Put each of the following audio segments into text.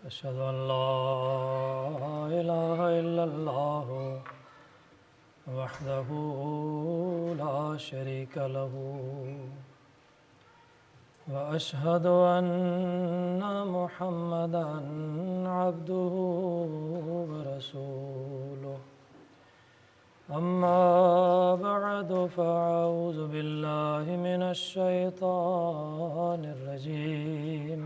أشهد أن لا إله إلا الله وحده لا شريك له وأشهد أن محمدًا عبده ورسوله أما بعد فأعوذ بالله من الشيطان الرجيم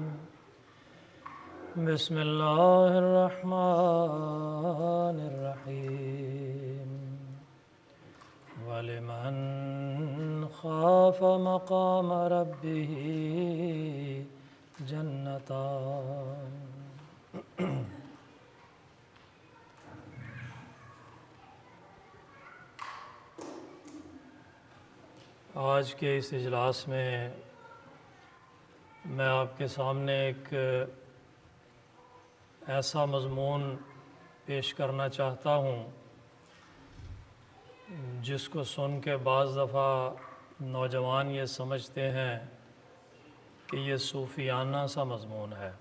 بسم الله الرحمن الرحيم ولمن خاف مقام ربه جنتان آج کے اس اجلاس میں میں آپ کے سامنے ایک ایسا مضمون پیش کرنا چاہتا ہوں جس کو سن کے بعض دفعہ نوجوان یہ سمجھتے ہیں کہ یہ صوفیانہ سا مضمون ہے،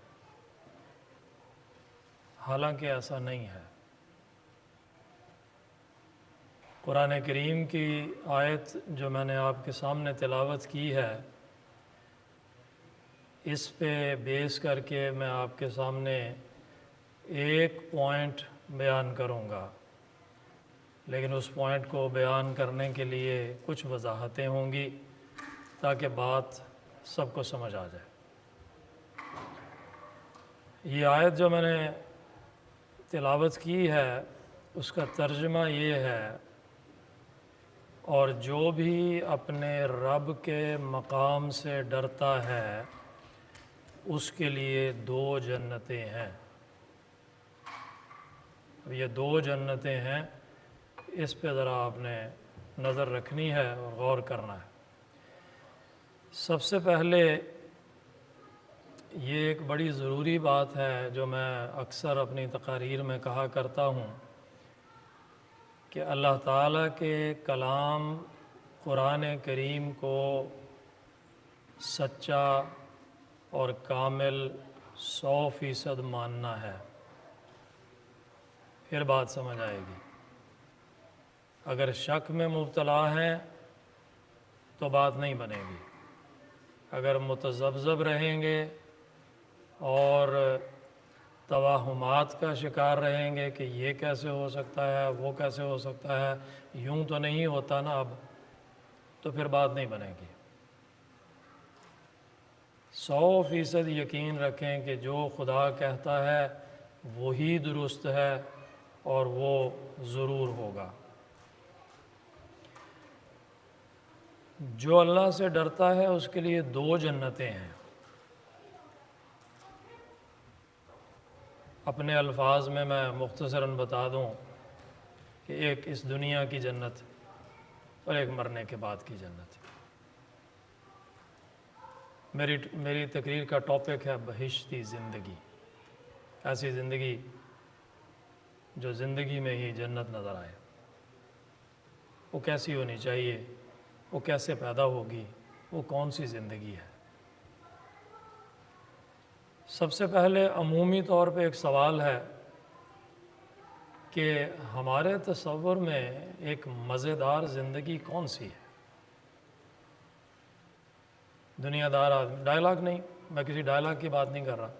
حالانکہ ایسا نہیں ہے۔ قرآن کریم کی آیت جو میں نے آپ کے سامنے تلاوت کی ہے، اس پہ بیس کر کے میں آپ کے سامنے ایک پوائنٹ بیان کروں گا، لیکن اس پوائنٹ کو بیان کرنے کے لیے کچھ وضاحتیں ہوں گی تاکہ بات سب کو سمجھ آ جائے۔ یہ آیت جو میں نے تلاوت کی ہے اس کا ترجمہ یہ ہے، اور جو بھی اپنے رب کے مقام سے ڈرتا ہے اس کے لیے دو جنتیں ہیں۔ یہ دو جنتیں ہیں، اس پہ ذرا آپ نے نظر رکھنی ہے اور غور کرنا ہے۔ سب سے پہلے یہ ایک بڑی ضروری بات ہے جو میں اکثر اپنی تقاریر میں کہا کرتا ہوں کہ اللہ تعالیٰ کے کلام قرآن کریم کو سچا اور کامل 100% ماننا ہے، پھر بات سمجھ آئے گی۔ اگر شک میں مبتلا ہیں تو بات نہیں بنے گی، اگر متذبذب رہیں گے اور توہمات کا شکار رہیں گے کہ یہ کیسے ہو سکتا ہے، وہ کیسے ہو سکتا ہے، یوں تو نہیں ہوتا نا اب، تو پھر بات نہیں بنے گی۔ 100% یقین رکھیں کہ جو خدا کہتا ہے وہی درست ہے اور وہ ضرور ہوگا۔ جو اللہ سے ڈرتا ہے اس کے لیے دو جنتیں ہیں۔ اپنے الفاظ میں مختصراً بتا دوں کہ ایک اس دنیا کی جنت اور ایک مرنے کے بعد کی جنت۔ میری تقریر کا ٹاپک ہے بہشتی زندگی، ایسی زندگی جو زندگی میں ہی جنت نظر آئے۔ وہ کیسی ہونی چاہیے، وہ کیسے پیدا ہوگی، وہ کون سی زندگی ہے؟ سب سے پہلے عمومی طور پہ ایک سوال ہے کہ ہمارے تصور میں ایک مزیدار زندگی کون سی ہے؟ دنیا دار آدمی، ڈائلاگ نہیں، میں کسی ڈائلاگ کی بات نہیں کر رہا۔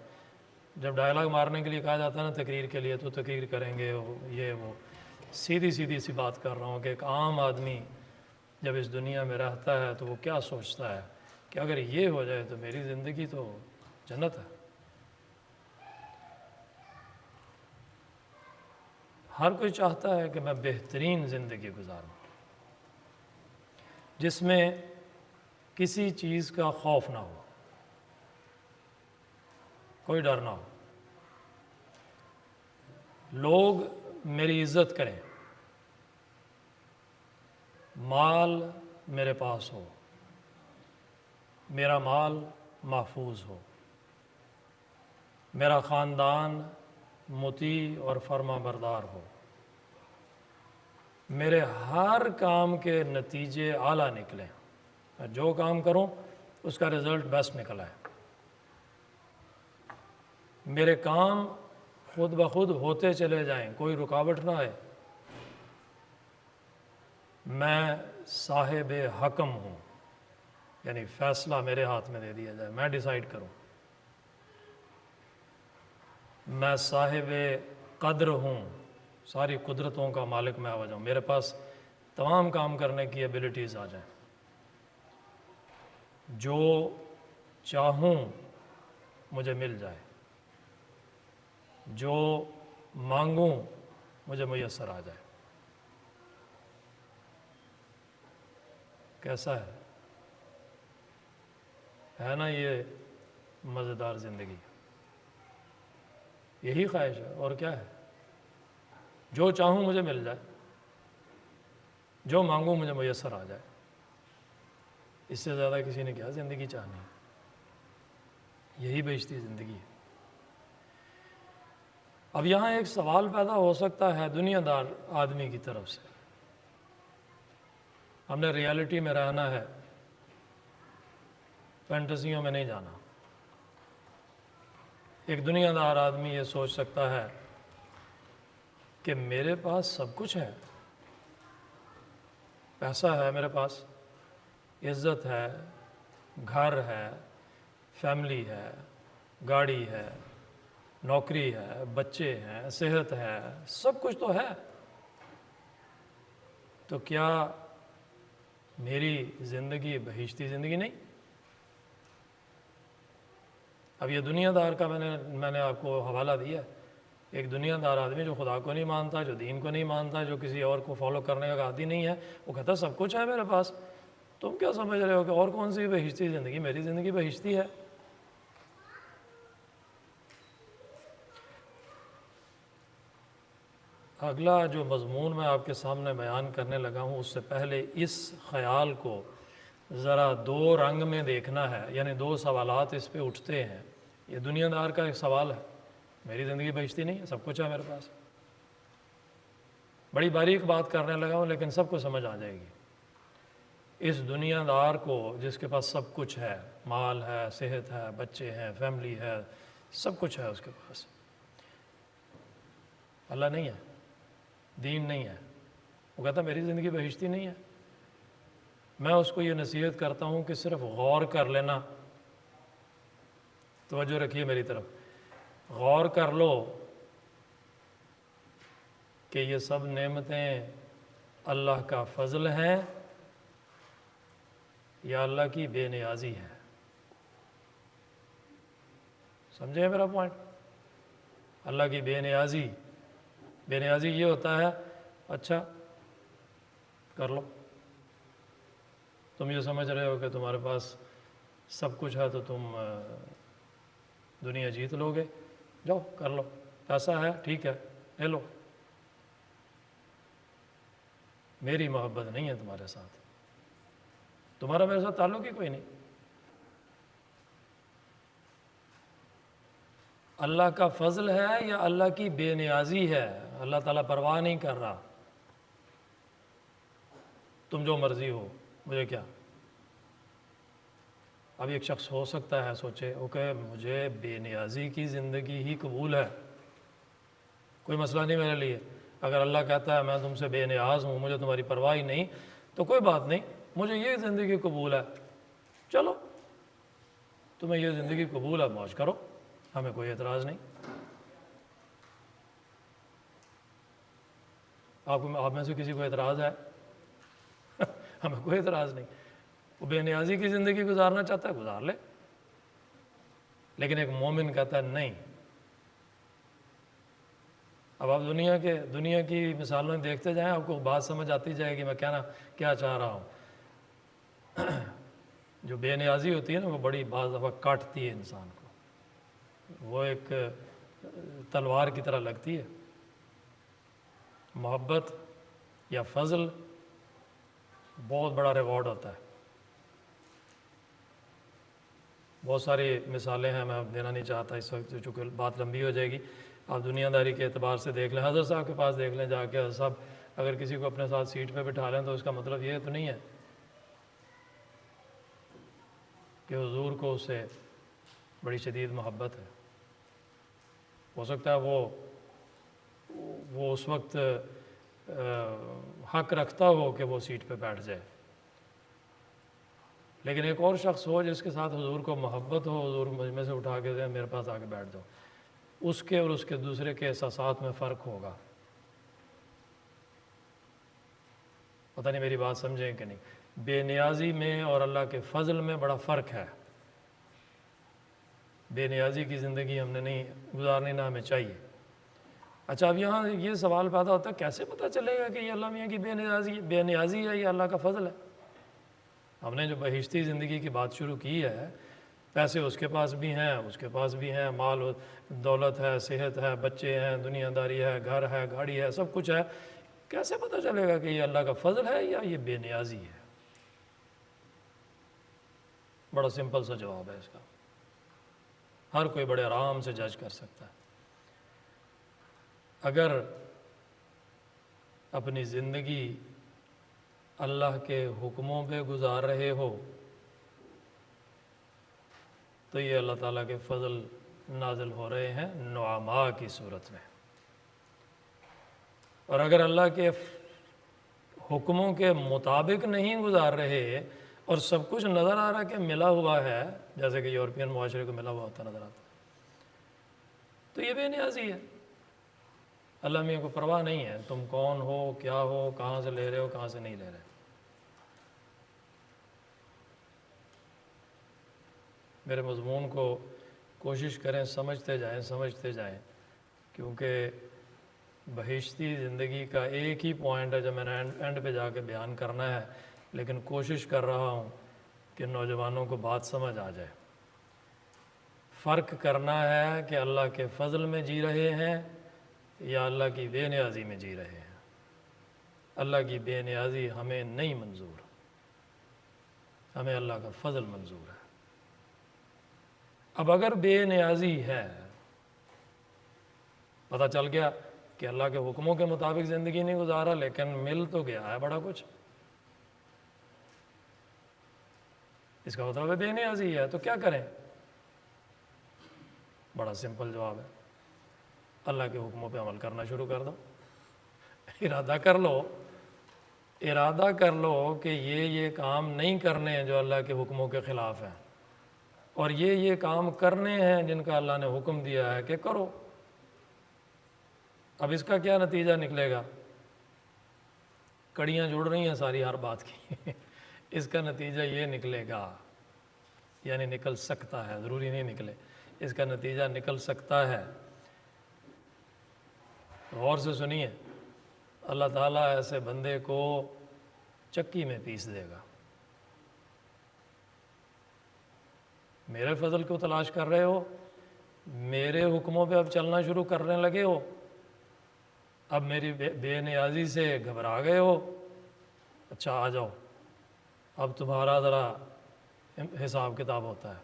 جب ڈائلاگ مارنے کے لیے کہا جاتا ہے نا تقریر کے لیے، تو تقریر کریں گے یہ وہ، سیدھی سی بات کر رہا ہوں کہ ایک عام آدمی جب اس دنیا میں رہتا ہے تو وہ کیا سوچتا ہے کہ اگر یہ ہو جائے تو میری زندگی تو جنت ہے۔ ہر کوئی چاہتا ہے کہ میں بہترین زندگی گزاروں جس میں کسی چیز کا خوف نہ ہو، کوئی ڈر نہ ہو، لوگ میری عزت کریں، مال میرے پاس ہو، میرا مال محفوظ ہو، میرا خاندان مطیع اور فرما بردار ہو، میرے ہر کام کے نتیجے اعلیٰ نکلیں، میں جو کام کروں اس کا رزلٹ بیسٹ نکلا ہے۔ میرے کام خود بخود ہوتے چلے جائیں، کوئی رکاوٹ نہ آئے، میں صاحب حکم ہوں، یعنی فیصلہ میرے ہاتھ میں دے دیا جائے، میں ڈیسائیڈ کروں، میں صاحب قدر ہوں، ساری قدرتوں کا مالک میں ہو جاؤں، میرے پاس تمام کام کرنے کی ایبلٹیز آ جائیں، جو چاہوں مجھے مل جائے، جو مانگوں مجھے میسر آ جائے۔ کیسا ہے نا یہ مزیدار زندگی؟ یہی خواہش ہے، اور کیا ہے؟ جو چاہوں مجھے مل جائے، جو مانگوں مجھے میسر آ جائے، اس سے زیادہ کسی نے کیا زندگی چاہنی ہے؟ یہی بہشتی زندگی ہے۔ اب یہاں ایک سوال پیدا ہو سکتا ہے دنیا دار آدمی کی طرف سے، ہم نے ریالٹی میں رہنا ہے، فینٹزیوں میں نہیں جانا۔ ایک دنیا دار آدمی یہ سوچ سکتا ہے کہ میرے پاس سب کچھ ہے، پیسہ ہے میرے پاس، عزت ہے، گھر ہے، فیملی ہے، گاڑی ہے، نوکری ہے، بچے ہیں، صحت ہے، سب کچھ تو ہے، تو کیا میری زندگی بہشتی زندگی نہیں؟ اب یہ دنیا دار کا میں نے آپ کو حوالہ دیا ہے۔ ایک دنیا دار آدمی جو خدا کو نہیں مانتا، جو دین کو نہیں مانتا، جو کسی اور کو فالو کرنے کا عادی نہیں ہے، وہ کہتا ہے سب کچھ ہے میرے پاس، تم کیا سمجھ رہے ہو کہ اور کون سی بہشتی زندگی؟ میری زندگی بہشتی ہے۔ اگلا جو مضمون میں آپ کے سامنے بیان کرنے لگا ہوں، اس سے پہلے اس خیال کو ذرا دو رنگ میں دیکھنا ہے، یعنی دو سوالات اس پہ اٹھتے ہیں۔ یہ دنیا دار کا ایک سوال ہے، میری زندگی بہشتی نہیں ہے، سب کچھ ہے میرے پاس۔ بڑی باریک بات کرنے لگا ہوں لیکن سب کو سمجھ آ جائے گی۔ اس دنیا دار کو جس کے پاس سب کچھ ہے، مال ہے، صحت ہے، بچے ہیں، فیملی ہے، سب کچھ ہے اس کے پاس، اللہ نہیں ہے، دین نہیں ہے، وہ کہتا میری زندگی بہشتی نہیں ہے۔ میں اس کو یہ نصیحت کرتا ہوں کہ صرف غور کر لینا، توجہ رکھیے میری طرف، غور کر لو کہ یہ سب نعمتیں اللہ کا فضل ہیں یا اللہ کی بے نیازی ہے۔ سمجھے میرا پوائنٹ؟ اللہ کی بے نیازی یہ ہوتا ہے اچھا کر لو، تم یہ سمجھ رہے ہو کہ تمہارے پاس سب کچھ ہے تو تم دنیا جیت لو گے، جاؤ کر لو، پیسہ ہے ٹھیک ہے لے لو، میری محبت نہیں ہے تمہارے ساتھ، تمہارا میرے ساتھ تعلق ہی کوئی نہیں۔ اللہ کا فضل ہے یا اللہ کی بے نیازی ہے؟ اللہ تعالیٰ پرواہ نہیں کر رہا، تم جو مرضی ہو مجھے کیا۔ اب ایک شخص ہو سکتا ہے سوچے اوکے مجھے بے نیازی کی زندگی ہی قبول ہے، کوئی مسئلہ نہیں میرے لیے، اگر اللہ کہتا ہے میں تم سے بے نیاز ہوں، مجھے تمہاری پرواہ ہی نہیں، تو کوئی بات نہیں، مجھے یہ زندگی قبول ہے، چلو تمہیں یہ زندگی قبول ہے، موج کرو، ہمیں کوئی اعتراض نہیں۔ آپ میں سے کسی کو اعتراض ہے؟ ہمیں کوئی اعتراض نہیں، وہ بے نیازی کی زندگی گزارنا چاہتا ہے گزار لے، لیکن ایک مومن کہتا ہے نہیں۔ اب آپ دنیا کی مثالوں دیکھتے جائیں، آپ کو بات سمجھ آتی جائے گی میں کہنا کیا چاہ رہا ہوں۔ جو بے نیازی ہوتی ہے نا وہ بڑی بعض دفعہ کاٹتی ہے انسان کو، وہ ایک تلوار کی طرح لگتی ہے۔ محبت یا فضل بہت بڑا ریوارڈ ہوتا ہے۔ بہت ساری مثالیں ہیں، میں دینا نہیں چاہتا اس وقت چونکہ بات لمبی ہو جائے گی۔ آپ دنیا داری کے اعتبار سے دیکھ لیں، حضرت صاحب کے پاس دیکھ لیں جا کے، حضرت صاحب اگر کسی کو اپنے ساتھ سیٹ پہ بٹھا لیں تو اس کا مطلب یہ تو نہیں ہے کہ حضور کو اس سے بڑی شدید محبت ہے۔ ہو سکتا ہے وہ اس وقت حق رکھتا ہو کہ وہ سیٹ پہ بیٹھ جائے، لیکن ایک اور شخص ہو جس کے ساتھ حضور کو محبت ہو، حضور مجمع سے اٹھا کے دیں میرے پاس آ کے بیٹھ جاؤ، اس کے اور اس کے دوسرے کے احساسات میں فرق ہوگا۔ پتہ نہیں میری بات سمجھیں کہ نہیں؟ بے نیازی میں اور اللہ کے فضل میں بڑا فرق ہے۔ بے نیازی کی زندگی ہم نے نہیں گزارنی، نہ ہمیں چاہیے۔ اچھا، اب یہاں یہ سوال پیدا ہوتا ہے کیسے پتہ چلے گا کہ یہ اللہ میاں کی بے نیازی ہے یا اللہ کا فضل ہے؟ ہم نے جو بہشتی زندگی کی بات شروع کی ہے، پیسے اس کے پاس بھی ہیں، اس کے پاس بھی ہیں، مال و دولت ہے، صحت ہے، بچے ہیں، دنیا داری ہے، گھر ہے، گاڑی ہے، سب کچھ ہے، کیسے پتہ چلے گا کہ یہ اللہ کا فضل ہے یا یہ بے نیازی ہے؟ بڑا سمپل سا جواب ہے اس کا، ہر کوئی بڑے آرام سے جج کر سکتا ہے۔ اگر اپنی زندگی اللہ کے حکموں پہ گزار رہے ہو تو یہ اللہ تعالیٰ کے فضل نازل ہو رہے ہیں نعماء کی صورت میں، اور اگر اللہ کے حکموں کے مطابق نہیں گزار رہے اور سب کچھ نظر آ رہا کہ ملا ہوا ہے، جیسے کہ یورپین معاشرے کو ملا ہوا ہوتا نظر آتا ہے، تو یہ بے نیازی ہے۔ اللہ میاں کو پرواہ نہیں ہے تم کون ہو، کیا ہو، کہاں سے لے رہے ہو، کہاں سے نہیں لے رہے۔ میرے مضمون کو کوشش کریں سمجھتے جائیں، کیونکہ بہشتی زندگی کا ایک ہی پوائنٹ ہے جو میں نے اینڈ پہ جا کے بیان کرنا ہے، لیکن کوشش کر رہا ہوں کہ نوجوانوں کو بات سمجھ آ جائے۔ فرق کرنا ہے کہ اللہ کے فضل میں جی رہے ہیں یا اللہ کی بے نیازی میں جی رہے ہیں۔ اللہ کی بے نیازی ہمیں نہیں منظور، ہمیں اللہ کا فضل منظور ہے۔ اب اگر بے نیازی ہے، پتہ چل گیا کہ اللہ کے حکموں کے مطابق زندگی نہیں گزارا لیکن مل تو گیا ہے بڑا کچھ، اس کا مطلب ہے بے نیازی ہے، تو کیا کریں؟ بڑا سمپل جواب ہے، اللہ کے حکموں پہ عمل کرنا شروع کر دو۔ ارادہ کر لو کہ یہ کام نہیں کرنے ہیں جو اللہ کے حکموں کے خلاف ہیں، اور یہ کام کرنے ہیں جن کا اللہ نے حکم دیا ہے کہ کرو۔ اب اس کا کیا نتیجہ نکلے گا؟ کڑیاں جڑ رہی ہیں ساری ہر بات کی۔ اس کا نتیجہ یہ نکلے گا، یعنی نکل سکتا ہے، ضروری نہیں نکلے، اس کا نتیجہ نکل سکتا ہے۔ غور سے سنیے، اللہ تعالیٰ ایسے بندے کو چکی میں پیس دے گا۔ میرے فضل کو تلاش کر رہے ہو، میرے حکموں پہ اب چلنا شروع کرنے لگے ہو، اب میری بے نیازی سے گھبرا گئے ہو، اچھا آ جاؤ، اب تمہارا ذرا حساب کتاب ہوتا ہے۔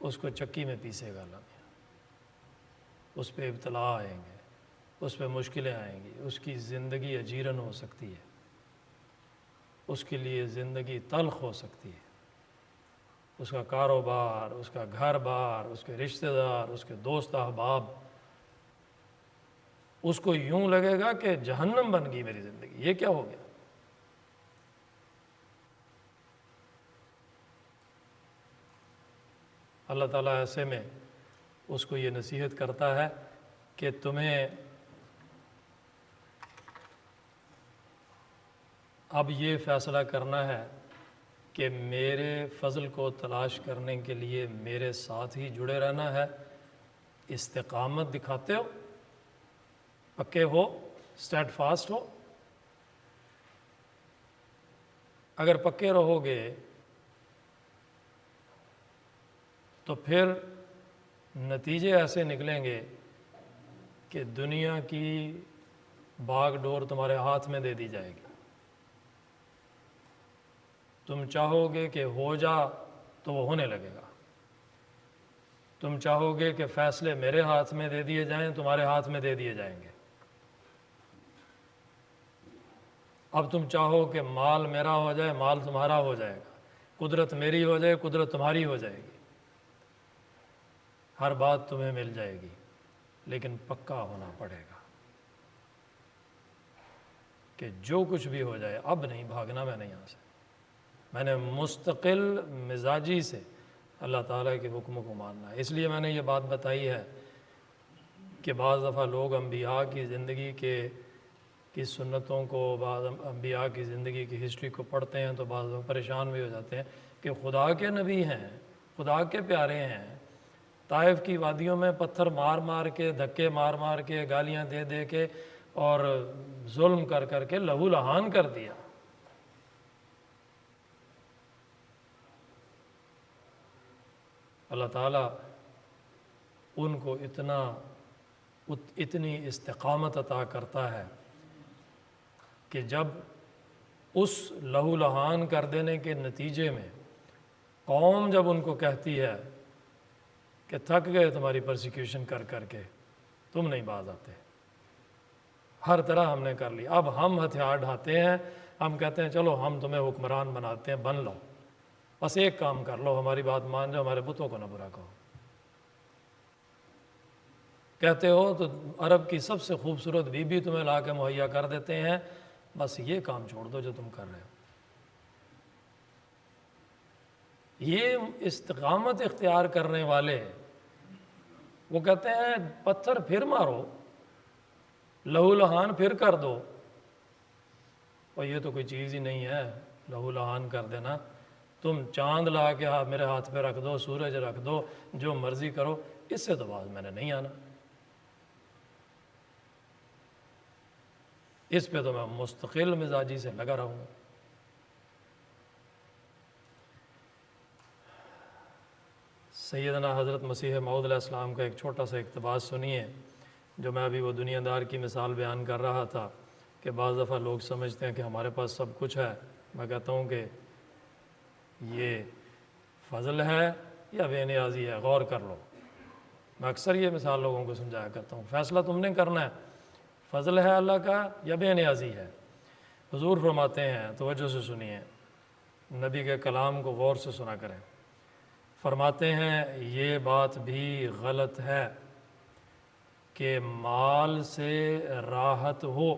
اس کو چکی میں پیسے گا اللہ میاں، اس پہ ابتلا آئیں گے، اس پہ مشکلیں آئیں گی، اس کی زندگی اجیرن ہو سکتی ہے، اس کے لیے زندگی تلخ ہو سکتی ہے، اس کا کاروبار، اس کا گھر بار، اس کے رشتہ دار، اس کے دوست احباب، اس کو یوں لگے گا کہ جہنم بن گئی میری زندگی، یہ کیا ہو گیا؟ اللہ تعالیٰ ایسے میں اس کو یہ نصیحت کرتا ہے کہ تمہیں اب یہ فیصلہ کرنا ہے کہ میرے فضل کو تلاش کرنے کے لیے میرے ساتھ ہی جڑے رہنا ہے، استقامت دکھاتے ہو، پکے ہو، اسٹیڈ فاسٹ ہو۔ اگر پکے رہو گے تو پھر نتیجے ایسے نکلیں گے کہ دنیا کی باغ ڈور تمہارے ہاتھ میں دے دی جائے گی، تم چاہو گے کہ ہو جا تو وہ ہونے لگے گا، تم چاہو گے کہ فیصلے میرے ہاتھ میں دے دیے جائیں، تمہارے ہاتھ میں دے دیے جائیں گے۔ اب تم چاہو کہ مال میرا ہو جائے، مال تمہارا ہو جائے گا، قدرت میری ہو جائے، قدرت تمہاری ہو جائے گی۔ ہر بات تمہیں مل جائے گی، لیکن پکا ہونا پڑے گا کہ جو کچھ بھی ہو جائے اب نہیں بھاگنا میں نے یہاں سے۔ میں نے مستقل مزاجی سے اللہ تعالیٰ کے حکم کو ماننا ہے۔ اس لیے میں نے یہ بات بتائی ہے کہ بعض دفعہ لوگ انبیاء کی زندگی کی سنتوں کو، بعض انبیاء کی زندگی کی ہسٹری کو پڑھتے ہیں تو بعض دفعہ پریشان بھی ہو جاتے ہیں کہ خدا کے نبی ہیں، خدا کے پیارے ہیں، طائف کی وادیوں میں پتھر مار مار کے، دھکے مار مار کے، گالیاں دے دے کے اور ظلم کر کر کے لہو لہان کر دیا۔ اللہ تعالیٰ ان کو اتنی استقامت عطا کرتا ہے کہ جب اس لہو لہان کر دینے کے نتیجے میں قوم جب ان کو کہتی ہے کہ تھک گئے تمہاری پرسیکیوشن کر کر کے، تم نہیں باز آتے، ہر طرح ہم نے کر لی، اب ہم ہتھیار ڈھاتے ہیں، ہم کہتے ہیں چلو ہم تمہیں حکمران بناتے ہیں، بن لو، بس ایک کام کر لو، ہماری بات مان جاؤ، ہمارے بتوں کو نہ برا کہو۔ کہتے ہو تو عرب کی سب سے خوبصورت بیوی تمہیں لا کے مہیا کر دیتے ہیں، بس یہ کام چھوڑ دو جو تم کر رہے ہو۔ یہ استقامت اختیار کرنے والے وہ کہتے ہیں پتھر پھر مارو، لہو لہان پھر کر دو، اور یہ تو کوئی چیز ہی نہیں ہے لہو لہان کر دینا، تم چاند لا کے میرے ہاتھ پہ رکھ دو، سورج رکھ دو، جو مرضی کرو، اس سے تو باز میں نے نہیں آنا، اس پہ تو میں مستقل مزاجی سے لگا رہوں گا۔ سیدنا حضرت مسیح موعود علیہ السلام کا ایک چھوٹا سا اقتباس سنیے، جو میں ابھی وہ دنیا دار کی مثال بیان کر رہا تھا کہ بعض دفعہ لوگ سمجھتے ہیں کہ ہمارے پاس سب کچھ ہے، میں کہتا ہوں کہ یہ فضل ہے یا بے نیازی ہے، غور کر لو۔ میں اکثر یہ مثال لوگوں کو سمجھایا کرتا ہوں، فیصلہ تم نے کرنا ہے، فضل ہے اللہ کا یا بے نیازی ہے۔ حضور فرماتے ہیں، توجہ سے سنیے، نبی کے کلام کو غور سے سنا کریں، فرماتے ہیں یہ بات بھی غلط ہے کہ مال سے راحت ہو،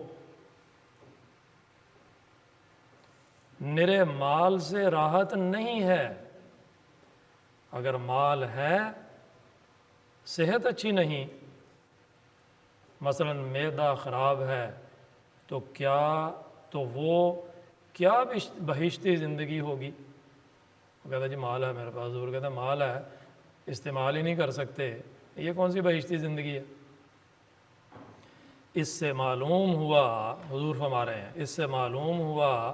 نرے مال سے راحت نہیں ہے۔ اگر مال ہے، صحت اچھی نہیں، مثلا معدہ خراب ہے، تو وہ کیا بہشتی زندگی ہوگی؟ وہ کہتا جی مال ہے میرے پاس، حضور کہتا ہے مال ہے استعمال ہی نہیں کر سکتے، یہ کون سی بہشتی زندگی ہے؟ اس سے معلوم ہوا، حضور فرما رہے ہیں، اس سے معلوم ہوا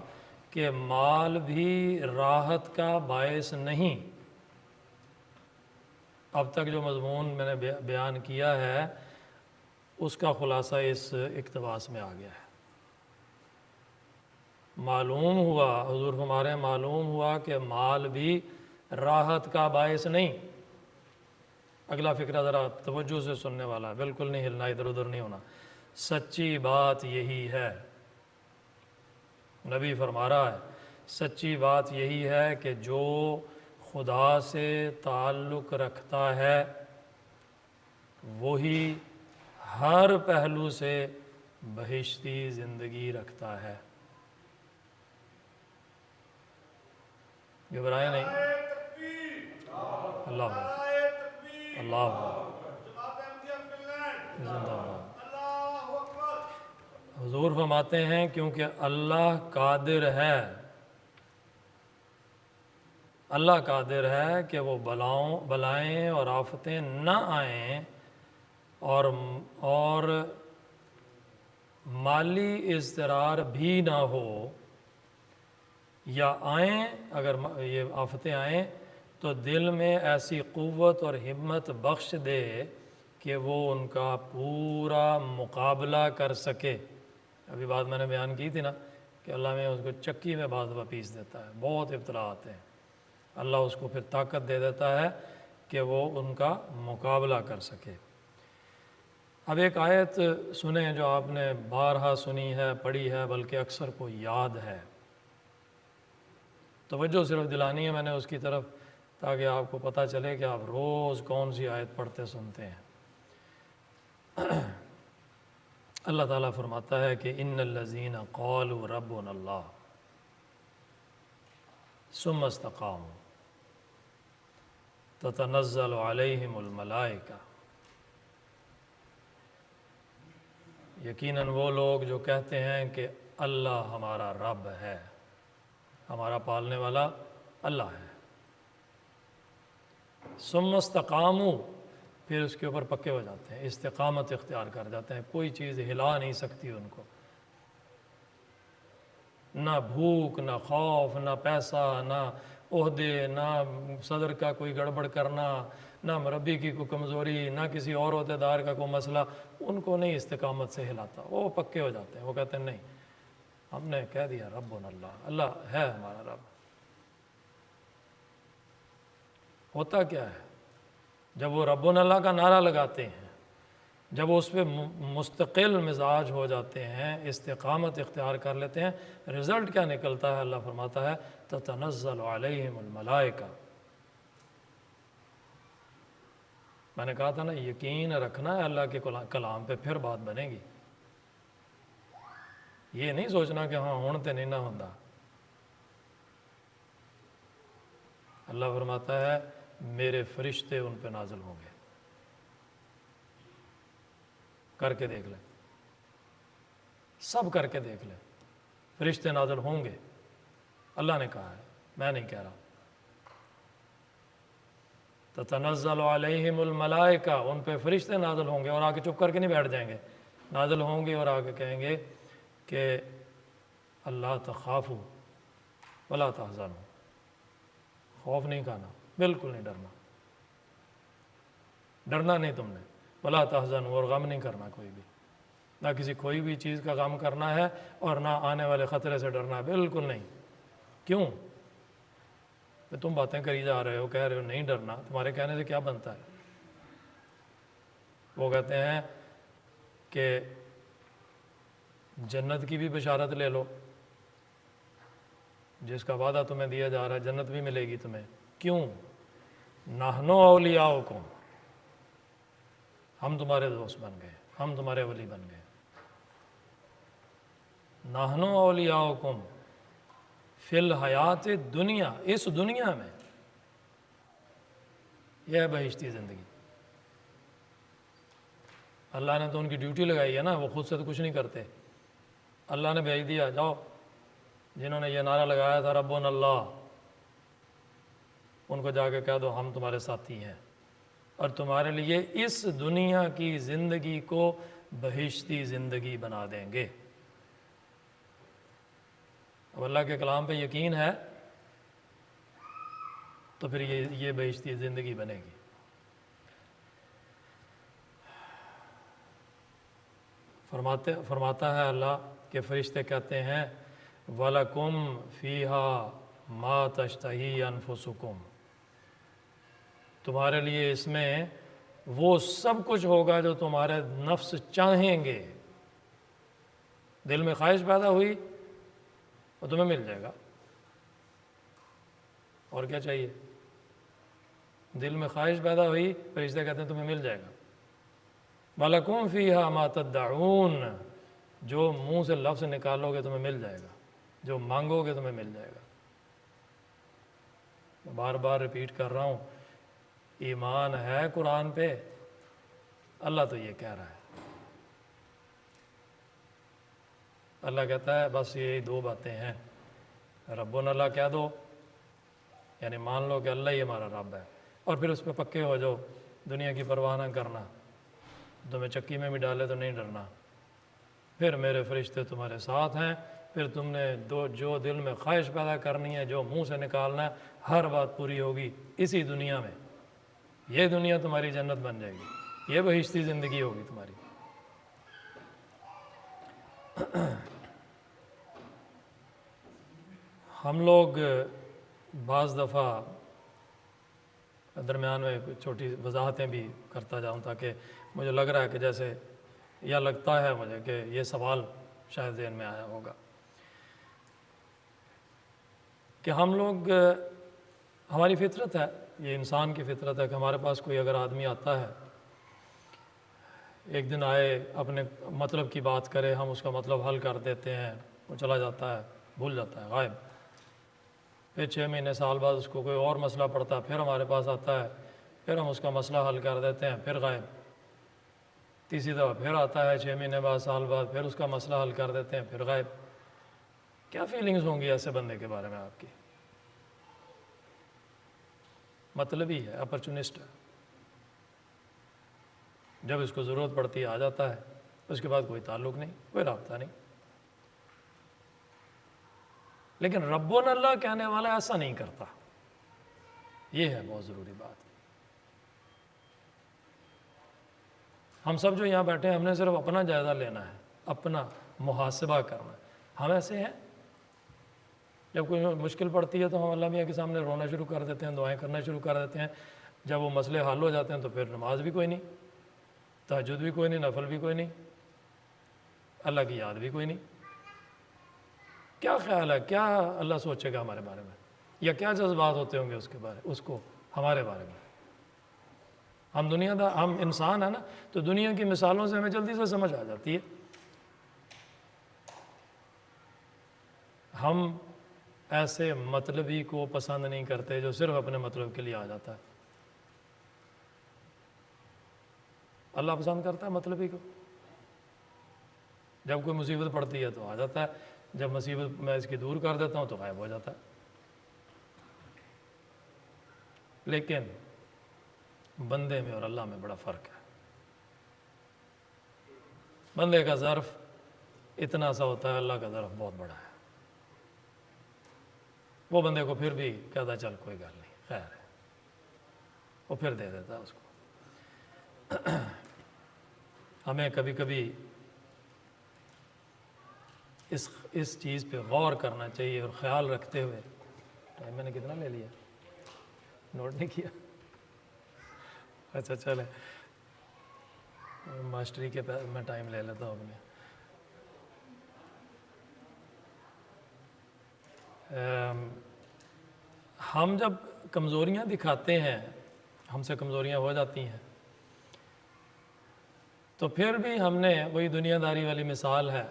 کہ مال بھی راحت کا باعث نہیں۔ اب تک جو مضمون میں نے بیان کیا ہے اس کا خلاصہ اس اقتباس میں آ گیا ہے۔ معلوم ہوا، حضور فرما رہے ہیں معلوم ہوا کہ مال بھی راحت کا باعث نہیں۔ اگلا فقرہ ذرا توجہ سے سننے والا ہے، بالکل نہیں ہلنا، ادھر ادھر نہیں ہونا۔ سچی بات یہی ہے، نبی فرما رہا ہے سچی بات یہی ہے کہ جو خدا سے تعلق رکھتا ہے وہی ہر پہلو سے بہشتی زندگی رکھتا ہے۔ گھبرائے نہیں، اللہ اللہ زندہ اللہ۔ حضور فرماتے ہیں کیونکہ اللہ قادر ہے، اللہ قادر ہے کہ وہ بلائیں اور آفتیں نہ آئیں اور مالی اضطرار بھی نہ ہو، یا آئیں اگر یہ آفتیں آئیں تو دل میں ایسی قوت اور ہمت بخش دے کہ وہ ان کا پورا مقابلہ کر سکے۔ ابھی بات میں نے بیان کی تھی نا کہ اللہ میں اس کو چکی میں بعض دفعہ پیس دیتا ہے، بہت ابتلا آتے ہیں، اللہ اس کو پھر طاقت دے دیتا ہے کہ وہ ان کا مقابلہ کر سکے۔ اب ایک آیت سنیں جو آپ نے بارہا سنی ہے، پڑھی ہے، بلکہ اکثر کو یاد ہے، توجہ صرف دلانی ہے میں نے اس کی طرف تاکہ آپ کو پتہ چلے کہ آپ روز کون سی آیت پڑھتے سنتے ہیں۔ اللہ تعالیٰ فرماتا ہے کہ ان الذین قالوا ربنا اللہ ثم استقاموا تتنزل علیہم الملائکہ، یقیناً وہ لوگ جو کہتے ہیں کہ اللہ ہمارا رب ہے، ہمارا پالنے والا اللہ ہے، ثم استقاموا، پھر اس کے اوپر پکے ہو جاتے ہیں، استقامت اختیار کر جاتے ہیں، کوئی چیز ہلا نہیں سکتی ان کو، نہ بھوک، نہ خوف، نہ پیسہ، نہ عہدے، نہ صدر کا کوئی گڑبڑ کرنا، نہ مربی کی کوئی کمزوری، نہ کسی اور عہدیدار کا کوئی مسئلہ، ان کو نہیں استقامت سے ہلاتا، وہ پکے ہو جاتے ہیں، وہ کہتے ہیں نہیں، ہم نے کہہ دیا ربنا اللہ، اللہ ہے ہمارا رب۔ ہوتا کیا ہے جب وہ ربنا اللہ کا نعرہ لگاتے ہیں، جب وہ اس پہ مستقل مزاج ہو جاتے ہیں، استقامت اختیار کر لیتے ہیں، رزلٹ کیا نکلتا ہے؟ اللہ فرماتا ہے تتنزل علیہم الملائکہ۔ میں نے کہا تھا نا، یقین رکھنا ہے اللہ کے کلام پہ، پھر بات بنے گی۔ یہ نہیں سوچنا کہ ہاں ہون تے نہیں نہ ہوندا۔ اللہ فرماتا ہے میرے فرشتے ان پہ نازل ہوں گے، کر کے دیکھ لیں، سب کر کے دیکھ لیں، فرشتے نازل ہوں گے، اللہ نے کہا ہے، میں نہیں کہہ رہا۔ تتنزل علیہم الملائکہ، ان پہ فرشتے نازل ہوں گے، اور آگے چپ کر کے نہیں بیٹھ جائیں گے، نازل ہوں گے اور آگے کہیں گے کہ اللہ تخافوا ولا تحزنوا، خوف نہیں کھانا، بالکل نہیں ڈرنا، ڈرنا نہیں تم نے، ولا تحزنوا، اور غم نہیں کرنا کوئی بھی، نہ کسی کوئی بھی چیز کا غم کرنا ہے اور نہ آنے والے خطرے سے ڈرنا ہے، بالکل نہیں۔ کیوں؟ کہ تم باتیں کری جا رہے ہو، کہہ رہے ہو نہیں ڈرنا، تمہارے کہنے سے کیا بنتا ہے؟ وہ کہتے ہیں کہ جنت کی بھی بشارت لے لو، جس کا وعدہ تمہیں دیا جا رہا ہے جنت بھی ملے گی تمہیں۔ کیوں؟ نحن اولیاؤکم، ہم تمہارے دوست بن گئے، ہم تمہارے ولی بن گئے۔ نحن اولیاؤکم فی الحیات دنیا، اس دنیا میں، یہ ہے بہشتی زندگی۔ اللہ نے تو ان کی ڈیوٹی لگائی ہے نا، وہ خود سے تو کچھ نہیں کرتے، اللہ نے بھیج دیا، جاؤ جنہوں نے یہ نعرہ لگایا تھا ربنا اللہ، ان کو جا کے کہہ دو ہم تمہارے ساتھی ہیں، اور تمہارے لیے اس دنیا کی زندگی کو بہشتی زندگی بنا دیں گے۔ اب اللہ کے کلام پہ یقین ہے تو پھر یہ بہشتی زندگی بنے گی۔ فرماتا ہے اللہ کے فرشتے کہتے ہیں وَلَكُمْ فِيهَا مَا تَشْتَهِي أَنفُسُكُمْ، تمہارے لیے اس میں وہ سب کچھ ہوگا جو تمہارے نفس چاہیں گے، دل میں خواہش پیدا ہوئی وہ تمہیں مل جائے گا، اور کیا چاہیے؟ دل میں خواہش پیدا ہوئی، فرشتے کہتے ہیں تمہیں مل جائے گا۔ وَلَكُمْ فِيهَا مَا تَدَّعُونَ، جو منہ سے لفظ نکالو گے تمہیں مل جائے گا، جو مانگو گے تمہیں مل جائے گا۔ میں بار بار ریپیٹ کر رہا ہوں، ایمان ہے قرآن پہ، اللہ تو یہ کہہ رہا ہے، اللہ کہتا ہے بس یہی دو باتیں ہیں، ربنا اللہ کہہ دو، یعنی مان لو کہ اللہ ہی ہمارا رب ہے، اور پھر اس پہ پکے ہو جاؤ، دنیا کی پرواہ نہ کرنا، تمہیں چکی میں بھی ڈالے تو نہیں ڈرنا، پھر میرے فرشتے تمہارے ساتھ ہیں، پھر تم نے جو دل میں خواہش پیدا کرنی ہے، جو منہ سے نکالنا ہے، ہر بات پوری ہوگی اسی دنیا میں، یہ دنیا تمہاری جنت بن جائے گی، یہ بہشتی زندگی ہوگی تمہاری۔ ہم لوگ بعض دفعہ درمیان میں چھوٹی وضاحتیں بھی کرتا جاؤں تاکہ مجھے لگ رہا ہے کہ جیسے، یا لگتا ہے مجھے کہ یہ سوال شاید ذہن میں آیا ہوگا کہ ہم لوگ، ہماری فطرت ہے یہ انسان کی فطرت ہے کہ ہمارے پاس کوئی اگر آدمی آتا ہے، ایک دن آئے اپنے مطلب کی بات کرے، ہم اس کا مطلب حل کر دیتے ہیں، وہ چلا جاتا ہے، بھول جاتا ہے، غائب۔ پھر 6 مہینے سال بعد اس کو کوئی اور مسئلہ پڑتا ہے، پھر ہمارے پاس آتا ہے، پھر ہم اس کا مسئلہ حل کر دیتے ہیں، پھر غائب۔ تیسری دفعہ پھر آتا ہے 6 مہینے بعد، سال بعد، پھر اس کا مسئلہ حل کر دیتے ہیں، پھر غائب۔ کیا فیلنگز ہوں گی ایسے بندے کے بارے میں آپ کی؟ مطلبی ہے، اپرچونسٹ ہے، جب اس کو ضرورت پڑتی ہے آ جاتا ہے، اس کے بعد کوئی تعلق نہیں، کوئی رابطہ نہیں۔ لیکن ربنا اللہ کہنے والا ایسا نہیں کرتا، یہ ہے بہت ضروری بات۔ ہم سب جو یہاں بیٹھے ہیں، ہم نے صرف اپنا جائزہ لینا ہے، اپنا محاسبہ کرنا ہے۔ ہم ایسے ہیں، جب کوئی مشکل پڑتی ہے تو ہم اللہ میاں کے سامنے رونا شروع کر دیتے ہیں، دعائیں کرنا شروع کر دیتے ہیں۔ جب وہ مسئلے حل ہو جاتے ہیں تو پھر نماز بھی کوئی نہیں، تہجد بھی کوئی نہیں، نفل بھی کوئی نہیں، اللہ کی یاد بھی کوئی نہیں۔ کیا خیال ہے، کیا اللہ سوچے گا ہمارے بارے میں، یا کیا جذبات ہوتے ہوں گے اس کو ہمارے بارے میں؟ ہم انسان ہیں نا، تو دنیا کی مثالوں سے ہمیں جلدی سے سمجھ آ جاتی ہے۔ ہم ایسے مطلبی کو پسند نہیں کرتے جو صرف اپنے مطلب کے لیے آ جاتا ہے۔ اللہ پسند کرتا ہے مطلبی کو، جب کوئی مصیبت پڑتی ہے تو آ جاتا ہے، جب مصیبت میں اس کی دور کر دیتا ہوں تو غائب ہو جاتا ہے۔ لیکن بندے میں اور اللہ میں بڑا فرق ہے۔ بندے کا ظرف اتنا سا ہوتا ہے، اللہ کا ظرف بہت بڑا ہے۔ وہ بندے کو پھر بھی کہتا چل کوئی گل نہیں، خیر ہے، وہ پھر دے دیتا اس کو۔ ہمیں کبھی کبھی اس چیز پہ غور کرنا چاہیے اور خیال رکھتے ہوئے۔ ٹائم میں نے کتنا لے لیا، نوٹ نہیں کیا؟ اچھا چلیں، ماسٹری کے میں ٹائم لے لیتا ہوں اپنے۔ ہم جب کمزوریاں دکھاتے ہیں، ہم سے کمزوریاں ہو جاتی ہیں، تو پھر بھی ہم نے وہی دنیا داری والی مثال ہے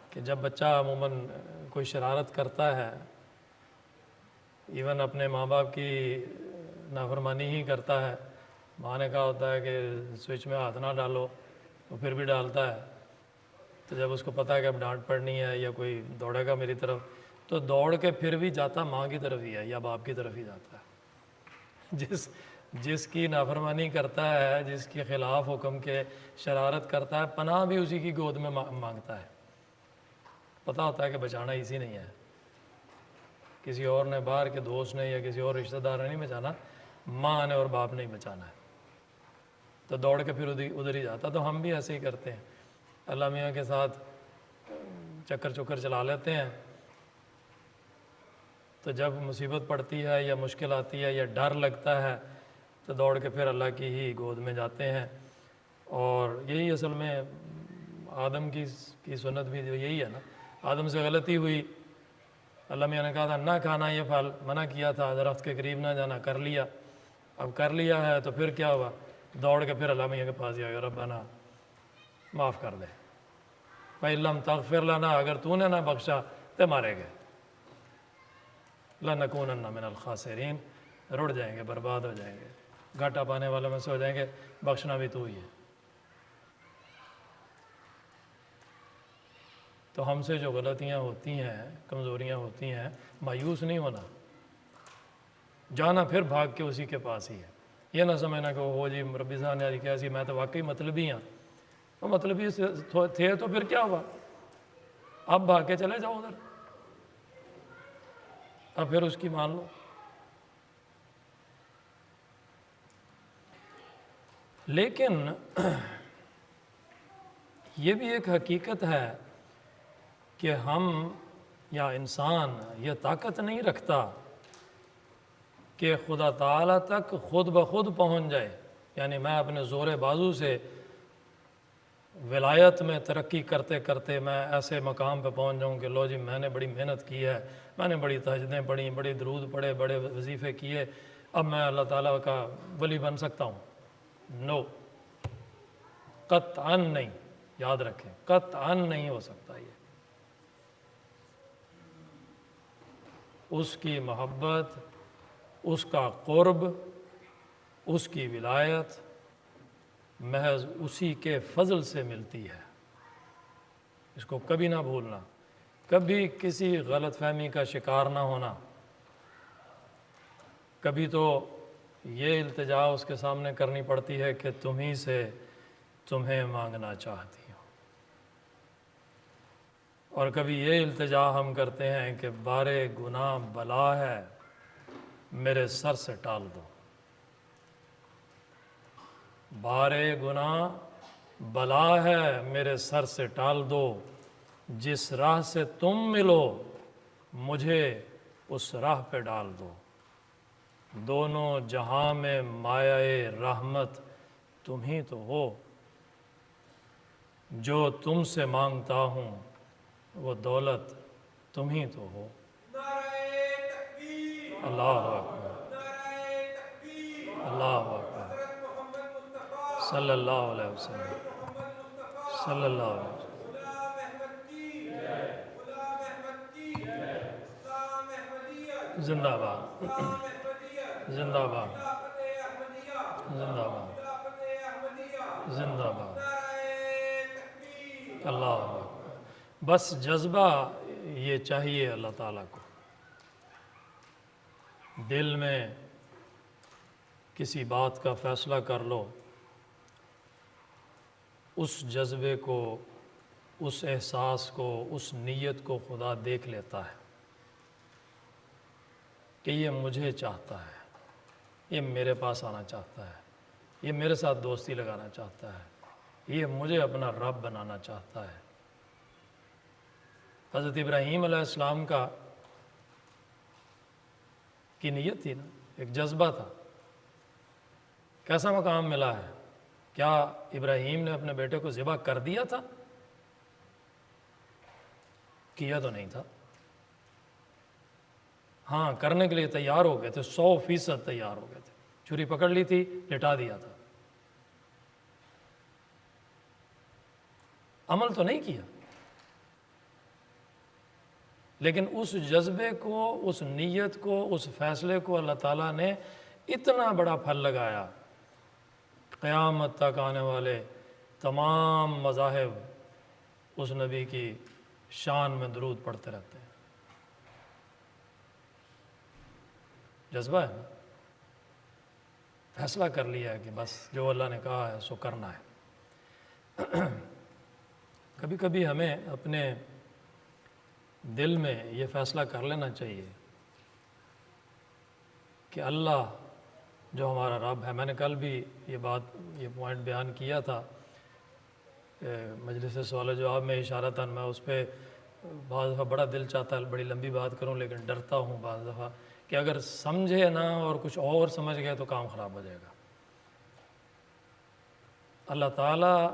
کہ جب بچہ عموماً کوئی شرارت کرتا ہے، ایون اپنے ماں باپ کی نافرمانی ہی کرتا ہے، ماں نے کہا ہوتا ہے کہ سوئچ میں ہاتھ نہ ڈالو، وہ پھر بھی ڈالتا ہے، تو جب اس کو پتہ ہے کہ اب ڈانٹ پڑنی ہے یا کوئی دوڑے گا میری طرف، تو دوڑ کے پھر بھی جاتا ماں کی طرف ہی ہے یا باپ کی طرف ہی جاتا ہے۔ جس کی نافرمانی کرتا ہے، جس کے خلاف حکم کے شرارت کرتا ہے، پناہ بھی اسی کی گود میں مانگتا ہے۔ پتہ ہوتا ہے کہ بچانا اسی نہیں ہے، کسی اور نے، باہر کے دوست نے یا کسی اور رشتہ دار نے نہیں بچانا، ماں نے اور باپ نے ہی بچانا ہے، تو دوڑ کے پھر ادھر ہی جاتا۔ تو ہم بھی ایسے ہی کرتے ہیں، اللہ میاں کے ساتھ چکر چلا لیتے ہیں، تو جب مصیبت پڑتی ہے یا مشکل آتی ہے یا ڈر لگتا ہے تو دوڑ کے پھر اللہ کی ہی گود میں جاتے ہیں۔ اور یہی اصل میں آدم کی سنت بھی جو یہی ہے نا، آدم سے غلطی ہوئی، اللہ میاں نے کہا تھا نہ کھانا یہ پھل، منع کیا تھا درخت کے قریب نہ جانا، کر لیا، اب کر لیا ہے تو پھر کیا ہوا، دوڑ کے پھر اللہ میاں کے پاس گیا، ربنا معاف کر دے، فَإِن لَمْ تَغْفِرْ لَنَا، اگر تو نے نہ بخشا تو مارے گئے، لَنَكُونَنَّ مِنَ الْخَاسِرِينَ، رڑ جائیں گے، برباد ہو جائیں گے، گھاٹا پانے والوں میں سے ہو جائیں گے، بخشنا بھی تو ہی ہے۔ تو ہم سے جو غلطیاں ہوتی ہیں، کمزوریاں ہوتی ہیں، مایوس نہیں ہونا، جانا پھر بھاگ کے اسی کے پاس ہی ہے۔ یہ نہ سمجھنا کہ وہ جی ربی صاحب نے کیا سی، میں تو واقعی مطلبی ہوں، وہ مطلبی تھے تو پھر کیا ہوا، اب بھاگ کے چلے جاؤ ادھر، اب پھر اس کی مان لو۔ لیکن یہ بھی ایک حقیقت ہے کہ ہم یا انسان یہ طاقت نہیں رکھتا کہ خدا تعالیٰ تک خود بخود پہنچ جائے، یعنی میں اپنے زور بازو سے ولایت میں ترقی کرتے کرتے میں ایسے مقام پہ پہنچ جاؤں کہ لو جی میں نے بڑی محنت کی ہے، میں نے بڑی تہجدیں پڑھی، بڑے درود پڑھے، بڑے وظیفے کیے، اب میں اللہ تعالیٰ کا ولی بن سکتا ہوں؟ نو، قطعاً نہیں، یاد رکھیں، قطعاً نہیں ہو سکتا یہ۔ اس کی محبت، اس کا قرب، اس کی ولایت محض اسی کے فضل سے ملتی ہے، اس کو کبھی نہ بھولنا، کبھی کسی غلط فہمی کا شکار نہ ہونا۔ کبھی تو یہ التجا اس کے سامنے کرنی پڑتی ہے کہ تمہیں سے تمہیں مانگنا چاہتی ہوں، اور کبھی یہ التجا ہم کرتے ہیں کہ بارے گناہ بلا ہے میرے سر سے ٹال دو، بارے گناہ بلا ہے میرے سر سے ٹال دو، جس راہ سے تم ملو مجھے اس راہ پہ ڈال دو، دونوں جہاں میں مایہ رحمت تم ہی تو ہو، جو تم سے مانگتا ہوں وہ دولت تم ہی تو ہو۔ اللہ اکبر، اللہ اکبر، صلی اللہ علیہ وسلم، صلی اللہ علیہ وسلم۔ زندہ باد، زندہ باد، زندہ باد، زندہ باد، اللہ اکبر۔ بس جذبہ یہ چاہیے اللہ تعالیٰ کو، دل میں کسی بات کا فیصلہ کر لو، اس جذبے کو، اس احساس کو، اس نیت کو خدا دیکھ لیتا ہے کہ یہ مجھے چاہتا ہے، یہ میرے پاس آنا چاہتا ہے، یہ میرے ساتھ دوستی لگانا چاہتا ہے، یہ مجھے اپنا رب بنانا چاہتا ہے۔ حضرت ابراہیم علیہ السلام کی نیت تھی نا، ایک جذبہ تھا۔ کیسا مقام ملا ہے؟ کیا ابراہیم نے اپنے بیٹے کو ذبح کر دیا تھا؟ کیا تو نہیں تھا، ہاں کرنے کے لیے تیار ہو گئے تھے، 100% تیار ہو گئے تھے، چھری پکڑ لی تھی، لٹا دیا تھا، عمل تو نہیں کیا، لیکن اس جذبے کو، اس نیت کو، اس فیصلے کو اللہ تعالیٰ نے اتنا بڑا پھل لگایا، قیامت تک آنے والے تمام مذاہب اس نبی کی شان میں درود پڑھتے رہتے ہیں۔ جذبہ ہے نا، فیصلہ کر لیا ہے کہ بس جو اللہ نے کہا ہے سو کرنا ہے۔ کبھی کبھی ہمیں اپنے دل میں یہ فیصلہ کر لینا چاہیے کہ اللہ جو ہمارا رب ہے، میں نے کل بھی یہ پوائنٹ بیان کیا تھا مجلس سوال و جواب میں اشارتاً، میں اس پہ بعض دفعہ بڑا دل چاہتا ہے بڑی لمبی بات کروں، لیکن ڈرتا ہوں بعض دفعہ کہ اگر سمجھے نہ اور کچھ اور سمجھ گئے تو کام خراب ہو جائے گا۔ اللہ تعالیٰ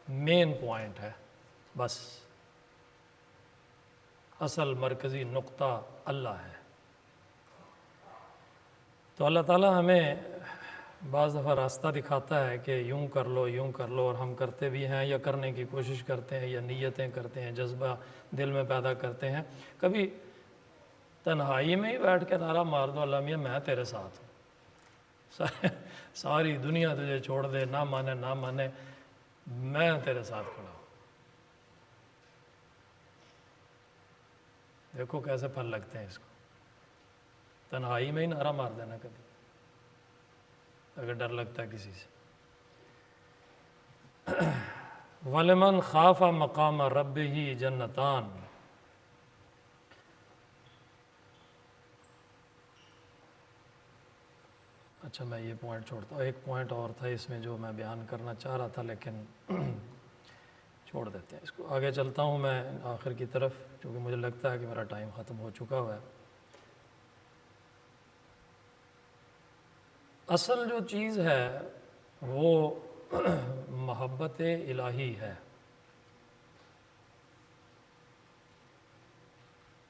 مین پوائنٹ ہے، بس اصل مرکزی نقطہ اللہ ہے۔ تو اللہ تعالیٰ ہمیں بعض دفعہ راستہ دکھاتا ہے کہ یوں کر لو، یوں کر لو، اور ہم کرتے بھی ہیں یا کرنے کی کوشش کرتے ہیں یا نیتیں کرتے ہیں، جذبہ دل میں پیدا کرتے ہیں۔ کبھی تنہائی میں ہی بیٹھ کے نعرہ مار دو، اللہ میاں میں تیرے ساتھ ہوں، ساری دنیا تجھے چھوڑ دے، نہ مانے نہ مانے، میں تیرے ساتھ کھڑا ہوں۔ دیکھو کیسے پھل لگتے ہیں اس کو، تنہائی میں ہی نعرہ مار دینا کبھی، اگر ڈر لگتا ہے کسی سے۔ وَلِمَنْ خَافَ مَقَامَ رَبِّهِ جَنَّتَانِ۔ اچھا میں یہ پوائنٹ چھوڑتا ہوں، ایک پوائنٹ اور تھا اس میں جو میں بیان کرنا چاہ رہا تھا، لیکن چھوڑ دیتے ہیں اس کو، آگے چلتا ہوں میں آخر کی طرف، کیونکہ مجھے لگتا ہے کہ میرا ٹائم ختم ہو چکا ہوا ہے۔ اصل جو چیز ہے وہ محبت الہی ہے۔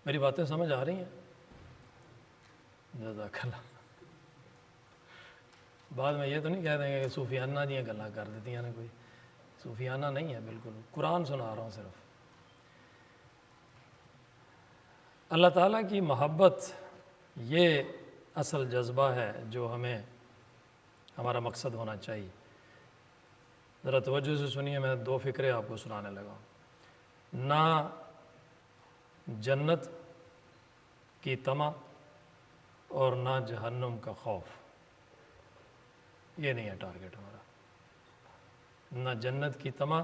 میری باتیں سمجھ آ رہی ہیں؟ جزاک اللہ۔ بعد میں یہ تو نہیں کہہ دیں گے کہ صوفیانہ جی گلاں کر دیتی ہیں کوئی، صوفیانہ نہیں ہے بالکل، قرآن سنا رہا ہوں صرف۔ اللہ تعالیٰ کی محبت یہ اصل جذبہ ہے جو ہمیں ہمارا مقصد ہونا چاہیے۔ ذرا توجہ سے سنیے، میں 2 فکرے آپ کو سنانے لگا ہوں۔ نہ جنت کی طمع اور نہ جہنم کا خوف، یہ نہیں ہے ٹارگٹ ہمارا۔ نہ جنت کی طمع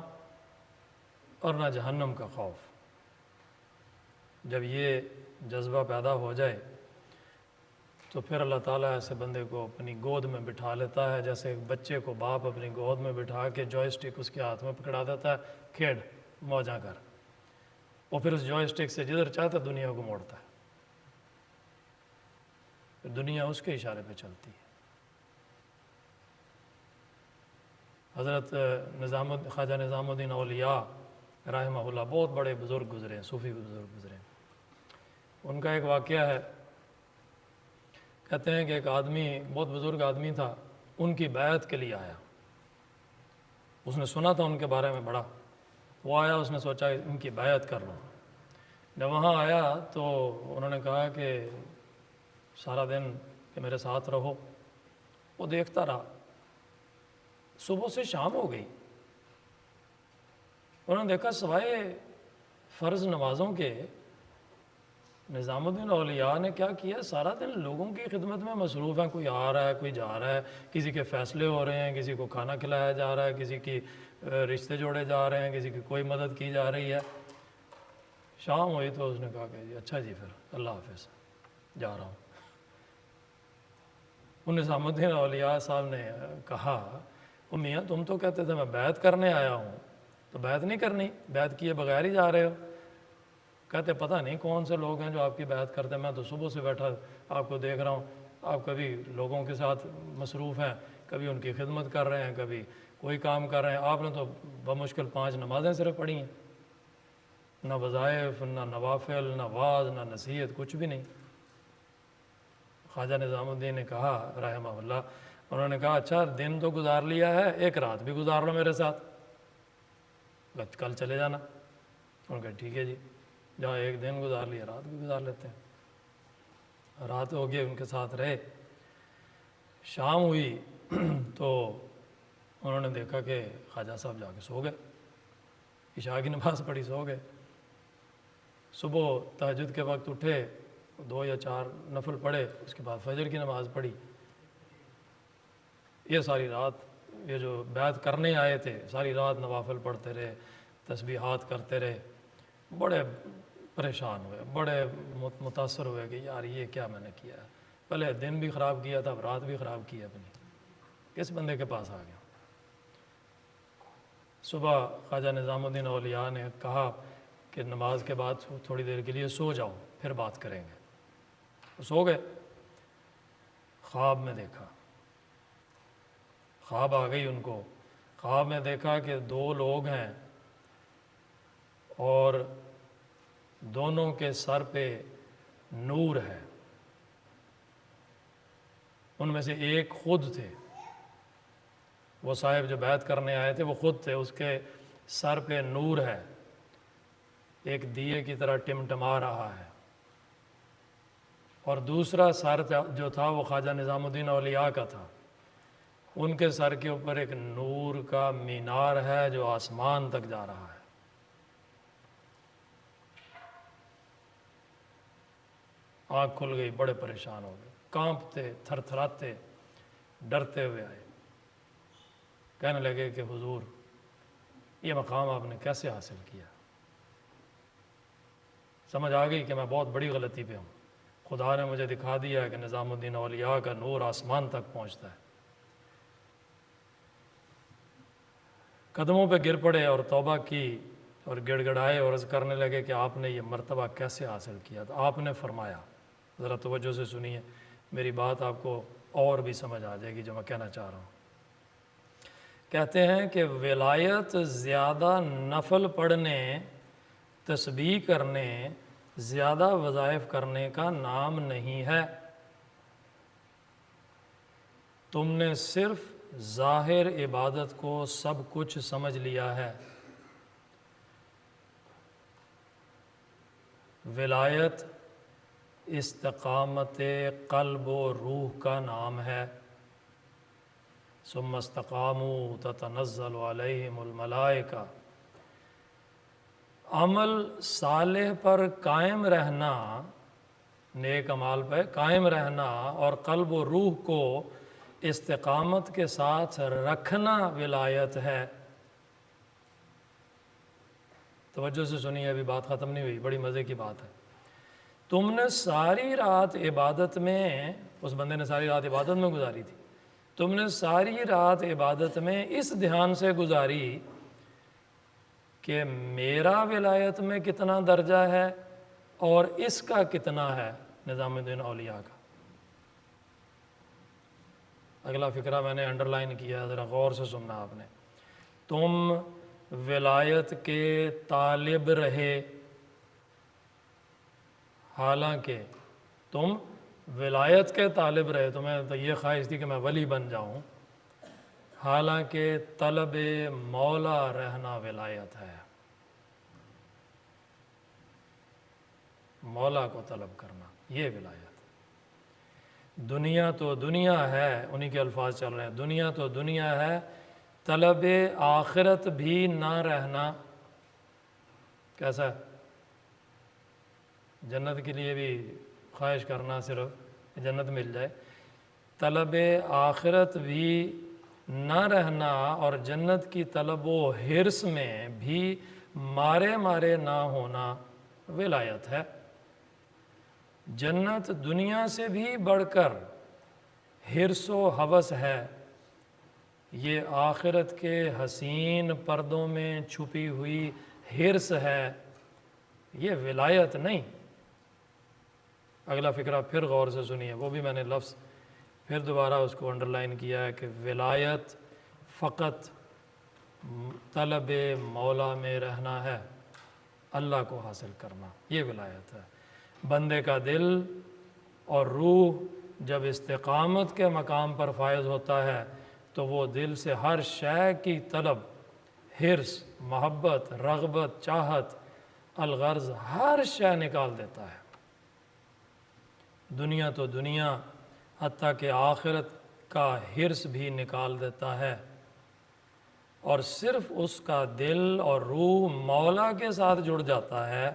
اور نہ جہنم کا خوف۔ جب یہ جذبہ پیدا ہو جائے تو پھر اللہ تعالیٰ ایسے بندے کو اپنی گود میں بٹھا لیتا ہے، جیسے ایک بچے کو باپ اپنی گود میں بٹھا کے جوائے سٹک اس کے ہاتھ میں پکڑا دیتا ہے، کھیڑ موجاں کر، وہ پھر اس جوائے سٹک سے جدھر چاہتا دنیا کو موڑتا ہے، پھر دنیا اس کے اشارے پہ چلتی ہے۔ حضرت خواجہ نظام الدین اولیاء رحمہ اللہ بہت بڑے بزرگ گزرے ہیں، صوفی بزرگ گزرے ہیں۔ ان کا ایک واقعہ ہے، کہتے ہیں کہ ایک آدمی بہت بزرگ آدمی تھا، ان کی بیعت کے لیے آیا۔ اس نے سنا تھا ان کے بارے میں بڑا، وہ آیا، اس نے سوچا کہ ان کی بیعت کر لوں۔ جب وہاں آیا تو انہوں نے کہا کہ سارا دن کہ میرے ساتھ رہو۔ وہ دیکھتا رہا، صبح سے شام ہو گئی، انہوں نے دیکھا سوائے فرض نمازوں کے نظام الدین اولیاء نے کیا کیا، سارا دن لوگوں کی خدمت میں مصروف ہیں، کوئی آ رہا ہے کوئی جا رہا ہے، کسی کے فیصلے ہو رہے ہیں، کسی کو کھانا کھلایا جا رہا ہے، کسی کی رشتے جوڑے جا رہے ہیں، کسی کی کوئی مدد کی جا رہی ہے۔ شام ہوئی تو اس نے کہا کہ اچھا جی پھر اللہ حافظ، جا رہا ہوں۔ ان نظام الدین اولیاء صاحب نے کہا، میاں تم تو کہتے تھے میں بیعت کرنے آیا ہوں، تو بیعت نہیں کرنی، بیعت کیے بغیر ہی جا رہے ہو۔ کہتے پتہ نہیں کون سے لوگ ہیں جو آپ کی بیعت کرتے ہیں، میں تو صبح سے بیٹھا آپ کو دیکھ رہا ہوں، آپ کبھی لوگوں کے ساتھ مصروف ہیں، کبھی ان کی خدمت کر رہے ہیں، کبھی کوئی کام کر رہے ہیں، آپ نے تو بمشکل 5 نمازیں صرف پڑھی ہیں، نہ وظائف، نہ نوافل، نہ واعظ، نہ نصیحت، کچھ بھی نہیں۔ خواجہ نظام الدین نے کہا رحمہ اللہ، انہوں نے کہا اچھا دن تو گزار لیا ہے، ایک رات بھی گزار لو میرے ساتھ، کل چلے جانا۔ انہوں نے کہا ٹھیک ہے جی، جہاں ایک دن گزار لیا رات بھی گزار لیتے ہیں۔ رات ہو گئی، ان کے ساتھ رہے، شام ہوئی تو انہوں نے دیکھا کہ خواجہ صاحب جا کے سو گئے، عشاء کی نماز پڑھی سو گئے۔ صبح تہجد کے وقت اٹھے، 2 یا 4 نفل پڑھے، اس کے بعد فجر کی نماز پڑھی۔ یہ ساری رات یہ جو بیعت کرنے آئے تھے ساری رات نوافل پڑھتے رہے، تسبیحات کرتے رہے، بڑے پریشان ہوئے، بڑے متاثر ہوئے کہ یار یہ کیا میں نے کیا ہے، پہلے دن بھی خراب کیا تھا، اب رات بھی خراب کی ہے اپنی، کس بندے کے پاس آ گیا۔ صبح خواجہ نظام الدین اولیاء نے کہا کہ نماز کے بعد تھوڑی دیر کے لیے سو جاؤ، پھر بات کریں گے۔ وہ سو گئے۔ خواب میں دیکھا، خواب آ گئی ان کو، خواب میں دیکھا کہ 2 لوگ ہیں اور دونوں کے سر پہ نور ہے، ان میں سے ایک خود تھے، وہ صاحب جو بیعت کرنے آئے تھے وہ خود تھے، اس کے سر پہ نور ہے، ایک دیے کی طرح ٹمٹما رہا ہے، اور دوسرا سر جو تھا وہ خواجہ نظام الدین اولیاء کا تھا، ان کے سر کے اوپر ایک نور کا مینار ہے جو آسمان تک جا رہا ہے۔ آنکھ کھل گئی، بڑے پریشان ہو گئے، کانپتے تھر تھراتے ڈرتے ہوئے آئے، کہنے لگے کہ حضور یہ مقام آپ نے کیسے حاصل کیا؟ سمجھ آ گئی کہ میں بہت بڑی غلطی پہ ہوں، خدا نے مجھے دکھا دیا ہے کہ نظام الدین اولیاء کا نور آسمان تک پہنچتا ہے۔ قدموں پہ گر پڑے اور توبہ کی اور گڑ گڑائے اور عرض کرنے لگے کہ آپ نے یہ مرتبہ کیسے حاصل کیا؟ تو آپ نے فرمایا، ذرا توجہ سے سنیے، میری بات آپ کو اور بھی سمجھ آ جائے گی جو میں کہنا چاہ رہا ہوں۔ کہتے ہیں کہ ولایت زیادہ نفل پڑھنے، تسبیح کرنے، زیادہ وظائف کرنے کا نام نہیں ہے۔ تم نے صرف ظاہر عبادت کو سب کچھ سمجھ لیا ہے۔ ولایت استقامت قلب و روح کا نام ہے۔ ثم استقاموا تتنزل علیہم الملائکہ۔ عمل صالح پر قائم رہنا، نیک اعمال پہ قائم رہنا اور قلب و روح کو استقامت کے ساتھ رکھنا ولایت ہے۔ توجہ سے سنیے، ابھی بات ختم نہیں ہوئی، بڑی مزے کی بات ہے۔ تم نے ساری رات عبادت میں، اس بندے نے ساری رات عبادت میں گزاری تھی، تم نے ساری رات عبادت میں اس دھیان سے گزاری کہ میرا ولایت میں کتنا درجہ ہے اور اس کا کتنا ہے، نظام الدین اولیاء کا۔ اگلا فقرہ میں نے انڈر لائن کیا، ذرا غور سے سننا آپ نے۔ تم ولایت کے طالب رہے، حالانکہ تم ولایت کے طالب رہے، تمہیں تو یہ خواہش تھی کہ میں ولی بن جاؤں، حالانکہ طلب مولا رہنا ولایت ہے۔ مولا کو طلب کرنا یہ ولایت۔ دنیا تو دنیا ہے، انہی کے الفاظ چل رہے ہیں، دنیا تو دنیا ہے، طلب آخرت بھی نہ رہنا۔ کیسا ہے؟ جنت کے لیے بھی خواہش کرنا صرف جنت مل جائے، طلب آخرت بھی نہ رہنا اور جنت کی طلب و حرص میں بھی مارے نہ ہونا ولایت ہے۔ جنت دنیا سے بھی بڑھ کر حرص و ہوس ہے، یہ آخرت کے حسین پردوں میں چھپی ہوئی حرص ہے، یہ ولایت نہیں۔ اگلا فقرہ پھر غور سے سنیے، وہ بھی میں نے لفظ پھر دوبارہ اس کو انڈر لائن کیا ہے کہ ولایت فقط طلب مولا میں رہنا ہے، اللہ کو حاصل کرنا، یہ ولایت ہے۔ بندے کا دل اور روح جب استقامت کے مقام پر فائز ہوتا ہے تو وہ دل سے ہر شے کی طلب، حرص، محبت، رغبت، چاہت، الغرض، ہر شے نکال دیتا ہے۔ دنیا تو دنیا، حتیٰ کہ آخرت کا حرص بھی نکال دیتا ہے، اور صرف اس کا دل اور روح مولا کے ساتھ جڑ جاتا ہے۔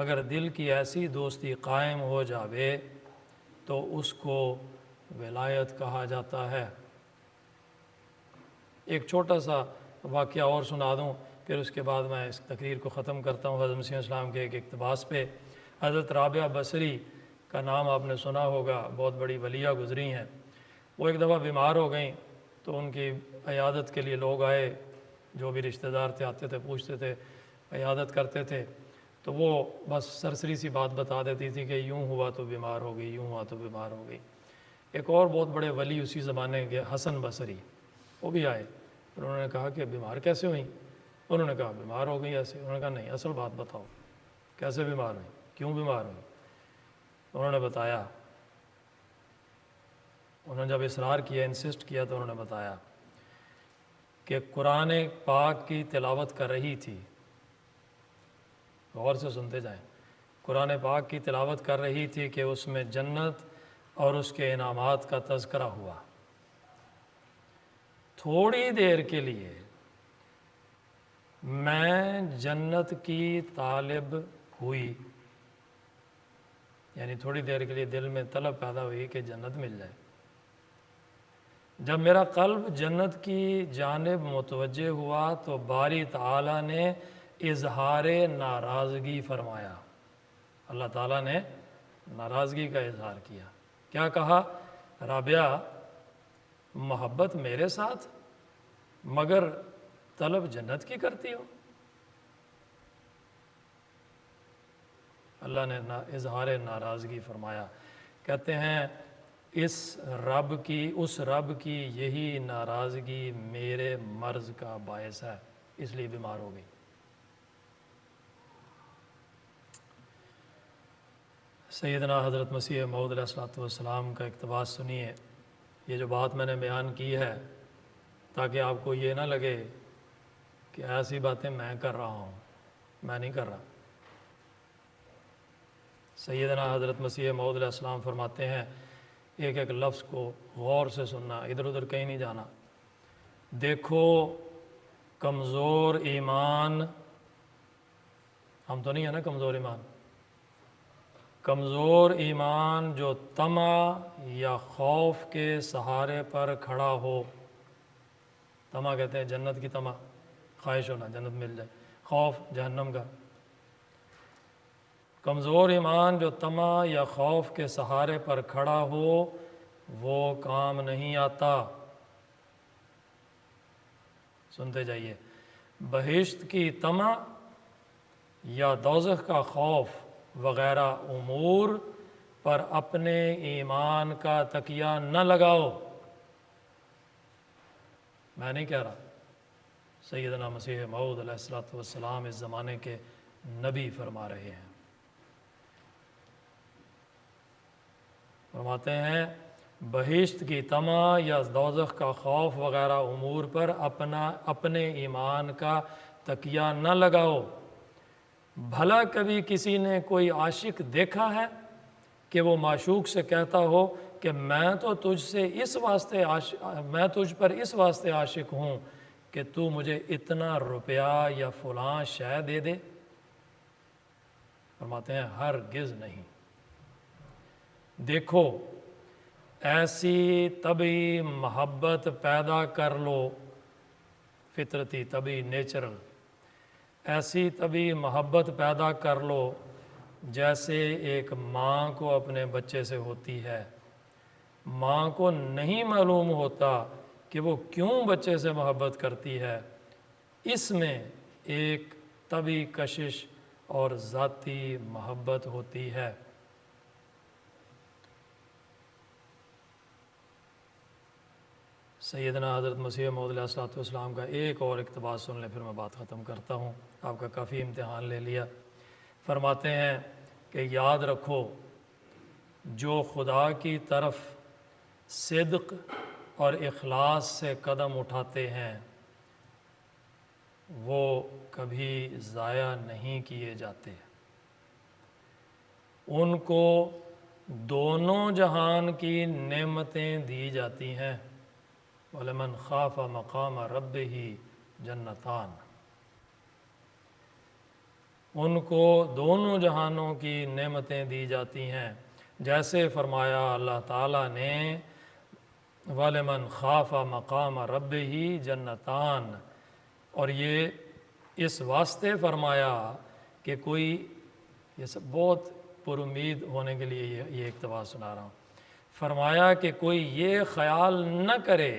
اگر دل کی ایسی دوستی قائم ہو جاوے تو اس کو ولایت کہا جاتا ہے۔ ایک چھوٹا سا واقعہ اور سنا دوں، پھر اس کے بعد میں اس تقریر کو ختم کرتا ہوں۔ حضرت مسیح السلام کے ایک اقتباس پہ، حضرت رابعہ بصری کا نام آپ نے سنا ہوگا، بہت بڑی ولیہ گزری ہیں۔ وہ ایک دفعہ بیمار ہو گئیں تو ان کی عیادت کے لیے لوگ آئے، جو بھی رشتہ دار تھے آتے تھے، پوچھتے تھے، عیادت کرتے تھے، تو وہ بس سرسری سی بات بتا دیتی تھی کہ یوں ہوا تو بیمار ہو گئی، یوں ہوا تو بیمار ہو گئی۔ ایک اور بہت بڑے ولی اسی زمانے کے، حسن بصری، وہ بھی آئے، انہوں نے کہا کہ بیمار کیسے ہوئیں؟ انہوں نے کہا بیمار ہو گئی ایسے۔ انہوں نے کہا نہیں، اصل بات بتاؤ، کیسے بیمار ہوئی، کیوں بیمار ہوئی؟ انہوں نے بتایا، انہوں نے جب اصرار کیا، انسسٹ کیا، تو انہوں نے بتایا کہ قرآن پاک کی تلاوت کر رہی تھی، غور سے سنتے جائیں، قرآن پاک کی تلاوت کر رہی تھی کہ اس میں جنت اور اس کے انعامات کا تذکرہ ہوا۔ تھوڑی دیر کے لیے میں جنت کی طالب ہوئی، یعنی تھوڑی دیر کے لیے دل میں طلب پیدا ہوئی کہ جنت مل جائے۔ جب میرا قلب جنت کی جانب متوجہ ہوا تو باری تعالیٰ نے اظہار ناراضگی فرمایا۔ اللہ تعالیٰ نے ناراضگی کا اظہار کیا۔ کیا کہا؟ رابعہ، محبت میرے ساتھ مگر طلب جنت کی کرتی ہو؟ اللہ نے اظہار ناراضگی فرمایا۔ کہتے ہیں اس رب کی یہی ناراضگی میرے مرض کا باعث ہے، اس لیے بیمار ہو گئی۔ سیدنا حضرت مسیح موعود علیہ الصلوۃ والسلام کا اقتباس سنیے، یہ جو بات میں نے بیان کی ہے تاکہ آپ کو یہ نہ لگے کہ ایسی باتیں میں کر رہا ہوں، میں نہیں کر رہا۔ سیدنا حضرت مسیح موعود علیہ السلام فرماتے ہیں ایک ایک لفظ کو غور سے سننا، ادھر ادھر کہیں نہیں جانا۔ دیکھو کمزور ایمان، ہم تو نہیں ہیں نا کمزور ایمان، کمزور ایمان جو طمع یا خوف کے سہارے پر کھڑا ہو، طمع کہتے ہیں جنت کی طمع، خواہش ہونا جنت مل جائے، خوف جہنم کا۔ کمزور ایمان جو طمع یا خوف کے سہارے پر کھڑا ہو وہ کام نہیں آتا۔ سنتے جائیے، بہشت کی طمع یا دوزخ کا خوف وغیرہ امور پر اپنے ایمان کا تکیہ نہ لگاؤ۔ میں نہیں کہہ رہا، سیدنا مسیح موعود علیہ السلام اس زمانے کے نبی فرما رہے ہیں۔ فرماتے ہیں بہشت کی طمع یا دوزخ کا خوف وغیرہ امور پر اپنے ایمان کا تکیہ نہ لگاؤ۔ بھلا کبھی کسی نے کوئی عاشق دیکھا ہے کہ وہ معشوق سے کہتا ہو کہ میں تجھ پر اس واسطے عاشق ہوں کہ تو مجھے اتنا روپیہ یا فلاں شے دے دے؟ فرماتے ہیں ہرگز نہیں۔ دیکھو ایسی طبعی محبت پیدا کر لو، فطرتی طبعی نیچرل، ایسی طبعی محبت پیدا کر لو جیسے ایک ماں کو اپنے بچے سے ہوتی ہے۔ ماں کو نہیں معلوم ہوتا کہ وہ کیوں بچے سے محبت کرتی ہے، اس میں ایک طبعی کشش اور ذاتی محبت ہوتی ہے۔ سیدنا حضرت مسیح موعود علیہ السلام کا ایک اور اقتباس سن لیں پھر میں بات ختم کرتا ہوں، آپ کا کافی امتحان لے لیا۔ فرماتے ہیں کہ یاد رکھو جو خدا کی طرف صدق اور اخلاص سے قدم اٹھاتے ہیں وہ کبھی ضائع نہیں کیے جاتے، ان کو دونوں جہان کی نعمتیں دی جاتی ہیں۔ وَلَمَنْ خَافَ مَقَامَ رَبِّهِ جَنَّتَانِ، ان کو دونوں جہانوں کی نعمتیں دی جاتی ہیں، جیسے فرمایا اللہ تعالیٰ نے وَلَمَنْ خَافَ مَقَامَ رَبِّهِ جَنَّتَانِ، اور یہ اس واسطے فرمایا کہ کوئی، یہ سب بہت پر امید ہونے کے لیے یہ اقتباس سنا رہا ہوں، فرمایا کہ کوئی یہ خیال نہ کرے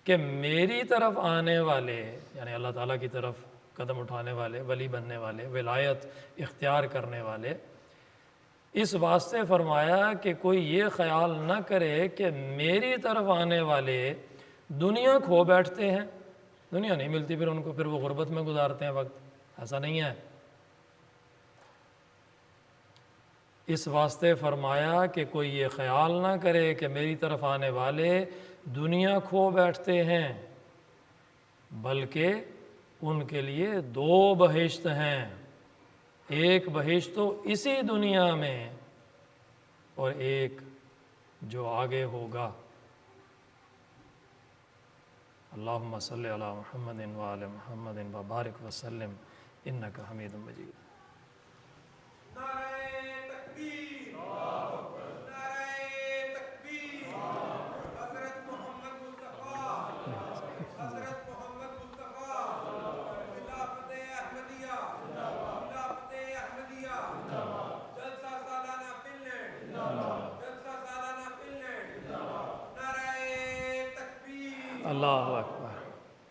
کہ میری طرف آنے والے، یعنی اللہ تعالیٰ کی طرف قدم اٹھانے والے، ولی بننے والے، ولایت اختیار کرنے والے، اس واسطے فرمایا کہ کوئی یہ خیال نہ کرے کہ میری طرف آنے والے دنیا کھو بیٹھتے ہیں، دنیا نہیں ملتی پھر ان کو، پھر وہ غربت میں گزارتے ہیں وقت، ایسا نہیں ہے۔ اس واسطے فرمایا کہ کوئی یہ خیال نہ کرے کہ میری طرف آنے والے دنیا کھو بیٹھتے ہیں، بلکہ ان کے لیے دو بہشت ہیں، ایک بہشت تو اسی دنیا میں اور ایک جو آگے ہوگا۔ اللہم صلی علی محمد وآل محمد وبارک وسلم انک حمید مجید۔ اللہ اکبر۔